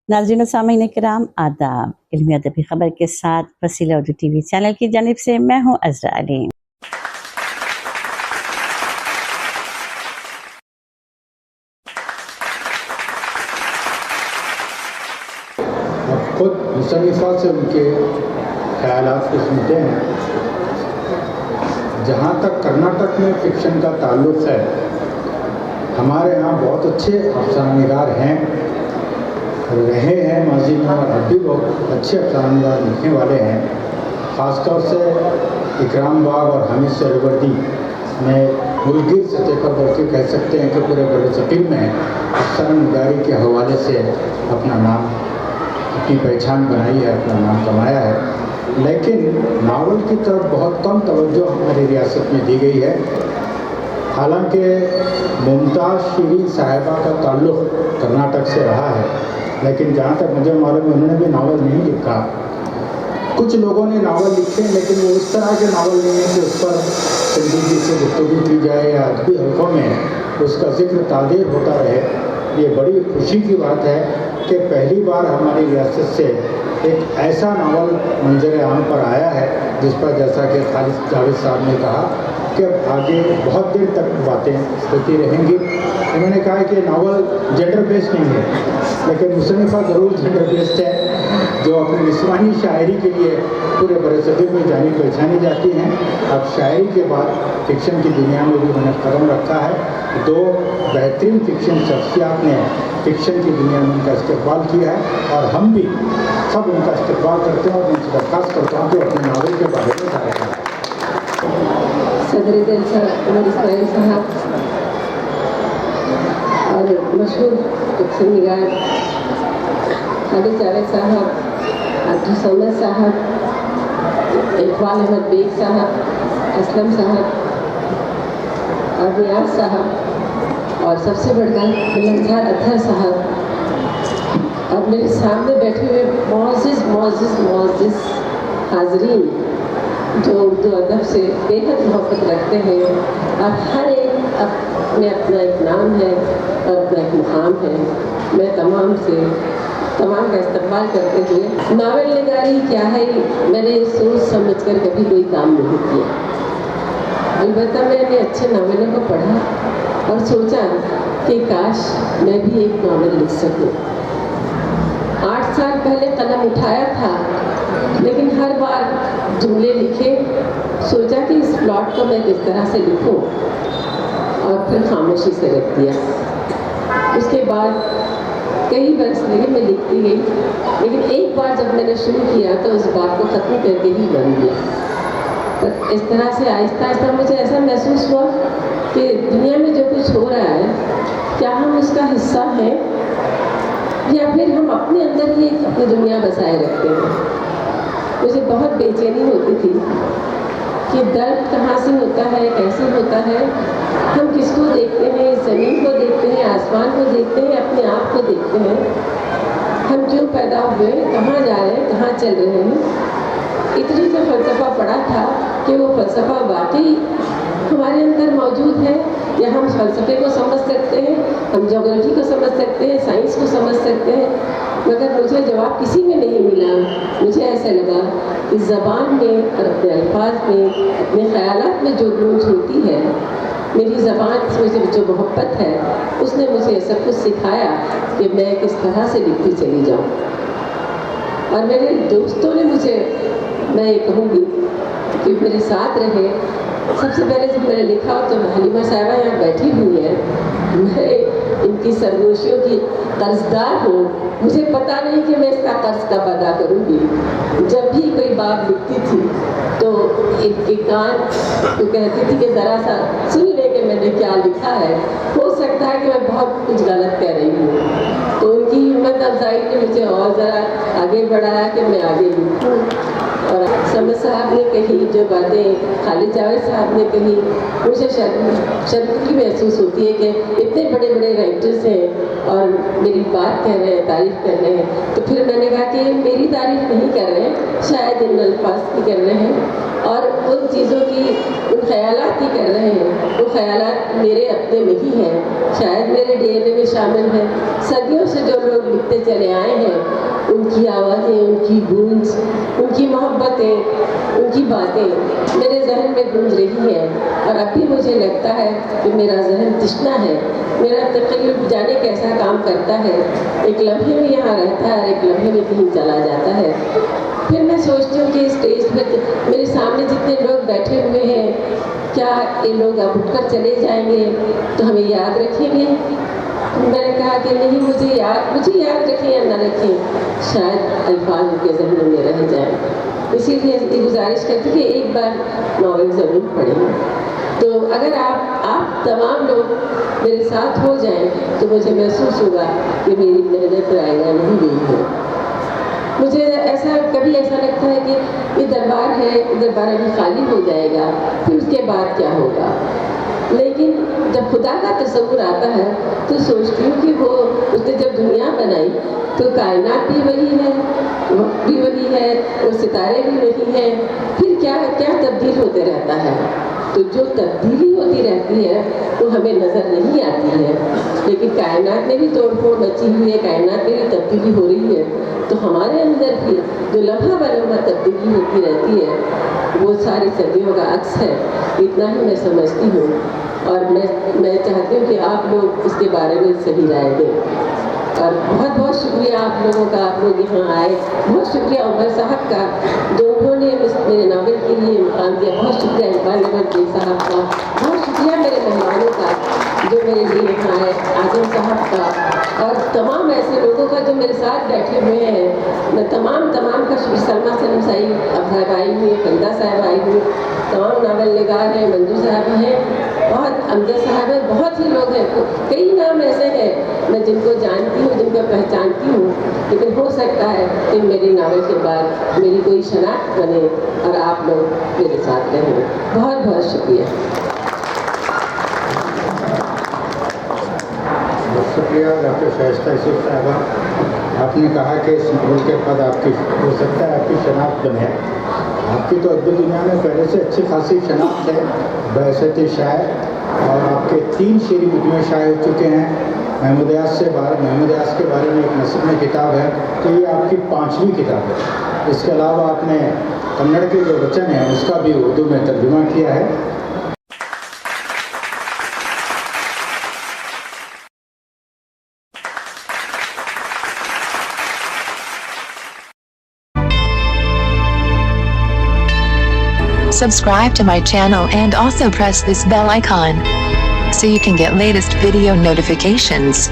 नाज़रीन और सामीन किराम आदाब। इल्मी अदबी खबर के साथ वसीला उर्दू टीवी चैनल की जानिब से मैं हूँ अज़रा अली। अब खुद मुसन्निफ़ा से उनके ख़यालात को सुनते हैं। जहाँ तक कर्नाटक में फ़िक्शन का ताल्लुक़ है, हमारे यहाँ बहुत अच्छे अफ़सानानिगार हैं, रहे हैं माजी में, और अब भी बहुत अच्छे अफ़सानानिगार लिखने वाले हैं। ख़ास तौर से इकराम बाग और हामिद सहरवर्दी में मुल्की सतह पर बल्कि कह सकते हैं कि पूरे बरसग़ीर में अफ़सानानिगारी के हवाले से अपना नाम, अपनी पहचान बनाई है, अपना नाम कमाया है। लेकिन नावल की तरफ बहुत कम तवज्जो हमारी रियासत में दी गई है। हालांकि मुमताज़ शीरीन साहिबा का ताल्लुक़ कर्नाटक से रहा है, लेकिन जहाँ तक मुझे मालूम है उन्होंने भी नावल नहीं लिखा। कुछ लोगों ने नावल लिखे, लेकिन वो इस तरह के नावल नहीं है कि उस पर संजीदगी से गुफ्तगू की जाए या अदबी हल्कों में उसका ज़िक्र तादीर होता रहे। ये बड़ी खुशी की बात है कि पहली बार हमारी रियासत से एक ऐसा नावल मंजर आम पर आया है जिस पर, जैसा कि खालिद जावेद साहब ने कहा, कि अब आगे बहुत देर तक बातें होती रहेंगी। उन्होंने कहा कि नावल जेंडर बेस्ड नहीं है, लेकिन मुसन्निफ़ा ज़रूर जेंडर बेस्ड है, जो अपनी निस्वानी शायरी के लिए पूरे बरसग़ीर में जानी पहचानी जाती हैं। अब शायरी के बाद फ़िक्शन की दुनिया में भी उन्होंने कदम रखा है। दो बेहतरीन फ़िक्शन शख्सियात ने फ़िक्शन की दुनिया में उनका इस्तक़बाल किया है, और हम भी सब उनका इस्तक़बाल करते हैं और उनसे दरख्वास्त करता हूँ कि अपने नावल के बारे में ज़ाहिर करें। सदर जलसा उमर इस्माइल साहब और मशहूर फ़िक्शन-निगार खालिद जावेद साहब, अब्दुल समद साहब, इकबाल अहमद बेग साहब, असलम साहब और नियाज़ साहब, और सबसे बढ़कर मिलनसार अतहर साहब, और मेरे सामने बैठे हुए मोअज़्ज़िज़ हाज़रीन जो उर्दू अदब से बेहद मोहब्बत रखते हैं, और हर एक में अपना एक नाम है और अपना एक मुकाम है। मैं तमाम का इस्तक़बाल करते हुए, नावल निगारी क्या है मैंने सोच समझ कर कभी कोई काम नहीं किया। अलबत्ता मैंने अच्छे नावलों को पढ़ा और सोचा कि काश मैं भी एक नावल लिख सकूं। 8 साल पहले कलम उठाया था, लेकिन हर बार जुमले लिखे, सोचा कि इस प्लॉट को मैं किस तरह से लिखूं, और फिर खामोशी से रख दिया। उसके बाद कई बरस लगे, मैं लिखती गई, लेकिन एक बार जब मैंने शुरू किया तो उस बात को ख़त्म करके ही बन गया। तो इस तरह से आहिस्ता आहिस्ता मुझे ऐसा महसूस हुआ कि दुनिया में जो कुछ हो रहा है, क्या हम उसका हिस्सा हैं, या फिर हम अपने अंदर ही अपनी दुनिया बसाए रखते हैं। मुझे बहुत बेचैनी होती थी कि दर्द कहाँ से होता है, कैसे होता है, हम किसको देखते हैं, ज़मीन को देखते हैं, आसमान को देखते हैं, अपने आप को देखते हैं, हम क्यों पैदा हुए, कहाँ जा रहे हैं, कहाँ चल रहे हैं। इतनी तो फ़लसफ़ा पढ़ा था कि वो फ़लसफ़ा वाकई हमारे अंदर मौजूद है, या हम फ़लसफ़े को समझ सकते हैं, हम ज्योग्राफी को समझ सकते हैं, साइंस को समझ सकते हैं, मगर मुझे जवाब किसी में नहीं मिला। मुझे ऐसा लगा कि ज़बान में और अपने अल्फाज में, अपने ख़यालात में जो गूंज होती है, मेरी ज़बान से जो मोहब्बत है, उसने मुझे सब कुछ सिखाया कि मैं किस तरह से लिखती चली जाऊँ। और मेरे दोस्तों ने मुझे, मैं ये कहूँगी कि मेरे साथ रहे। सबसे पहले जब मैंने लिखा तो हलीमा साहिबा यहाँ बैठी हुई है, मैं इनकी सरगोशियों की कर्जदार हूँ। मुझे पता नहीं कि मैं इसका कर्ज कब अदा करूँगी। जब भी कोई बात लिखती थी तो एक कान तो कहती थी कि ज़रा सा सुन ले कि मैंने क्या लिखा है, हो सकता है कि मैं बहुत कुछ गलत कह रही हूँ। तो उनकी हिम्मत अफजाई ने मुझे और ज़रा आगे बढ़ाया कि मैं आगे लिखूँ। और समद साहब ने कही जो बातें, खालिद जावेद साहब ने कही, मुझे शर्मिंदगी महसूस होती है कि इतने बड़े बड़े राइटर्स हैं और मेरी बात कह रहे हैं, तारीफ़ कर रहे हैं। तो फिर मैंने कहा कि मेरी तारीफ़ नहीं कर रहे हैं, शायद इन अल्फाज की कर रहे हैं और उन चीज़ों की, उन ख़यालात की कर रहे हैं। वो ख़यालात मेरे अपने नहीं हैं, शायद मेरे DNA में शामिल हैं। सदियों से जो लोग लिखते चले आए हैं, उनकी आवाज़ें, उनकी गूंज, उनकी मोहब्बतें, उनकी बातें मेरे जहन में गूंज रही हैं। और अभी मुझे लगता है कि मेरा जहन तिश्ना है, मेरा तकल्लुब जाने कैसा काम करता है, एक लम्हे में यहाँ रहता है और एक लम्हे में कहीं चला जाता है। फिर मैं सोचती हूँ कि स्टेज पर मेरे सामने जितने लोग बैठे हुए हैं, क्या ये लोग अब उठकर चले जाएंगे तो हमें याद रखेंगे? मैंने कहा कि नहीं, मुझे याद रखें या न रखें, शायद अल्फाज उनके ज़हन में रह जाएं। इसीलिए गुजारिश करती कि एक बार नॉवेल ज़रूर पढ़ें। तो अगर आप तमाम लोग मेरे साथ हो जाएं तो मुझे महसूस होगा कि मेरी मेहनत रायगा नहीं गई है। मुझे कभी ऐसा लगता है कि ये दरबार है, दरबार अभी खाली हो जाएगा, फिर उसके बाद क्या होगा। लेकिन जब खुदा का तस्वुर आता है तो सोचती हूँ कि वो उसने जब दुनिया बनाई तो कायनात भी वही है, वक्त भी वही है और सितारे भी वही हैं। फिर क्या तब्दील होते रहता है। तो जो तब्दीली होती रहती है वो हमें नज़र नहीं आती है, लेकिन कायनात में भी तोड़फोड़ मची हुई है, कायनात में भी तब्दीली हो रही है। तो हमारे अंदर भी जो लम्हा ब लम्हा तब्दीली होती रहती है वो सारी सदियों का अक्स है। इतना ही मैं समझती हूँ और मैं चाहती हूँ कि आप लोग इसके बारे में सही राय दें। और बहुत बहुत शुक्रिया आप लोगों का, आप लोग यहाँ आए। बहुत शुक्रिया उमर साहब का जो उन्होंने मेरे नावल के लिए मुकाम दिया। बहुत शुक्रिया इकबाल अहमद साहब का। बहुत शुक्रिया मेरे मेहमानों का जो मेरे लिए यहाँ आए, आजम साहब का और तमाम ऐसे लोगों का जो मेरे साथ बैठे हुए हैं। मैं तमाम का शुक्रिया। सलमा सलीम साहब आई हुई, फरीदा साहब आई हुई, तमाम नावल निगार हैं, मंजू साहब हैं, बहुत अमजद साहब हैं, बहुत ही लोग हैं। कई नाम ऐसे हैं मैं जिनको जानती हूँ, जिनको पहचानती हूँ, लेकिन हो सकता है कि मेरे नावल के बाद मेरी कोई शनाख्त बने और आप लोग मेरे साथ रहें। बहुत बहुत शुक्रिया। बहुत शुक्रिया डॉक्टर शाइस्ता यूसुफ साहबा। आपने कहा कि इस नावल के बाद आपकी हो सकता है आपकी शनाख्त बने। आपकी तो अदबी दुनिया में पहले से अच्छी खासी शनाख्त है, बहसत शायर, और आपके 3 शेरी मुजमे शाये हो चुके हैं। महमूद यास के बारे में एक नस्म में किताब है, तो ये आपकी 5वीं किताब है। इसके अलावा आपने कन्नड़ के जो वचन हैं उसका भी उर्दू में तर्जुमा किया है। Subscribe to my channel and also press this bell icon so you can get latest video notifications.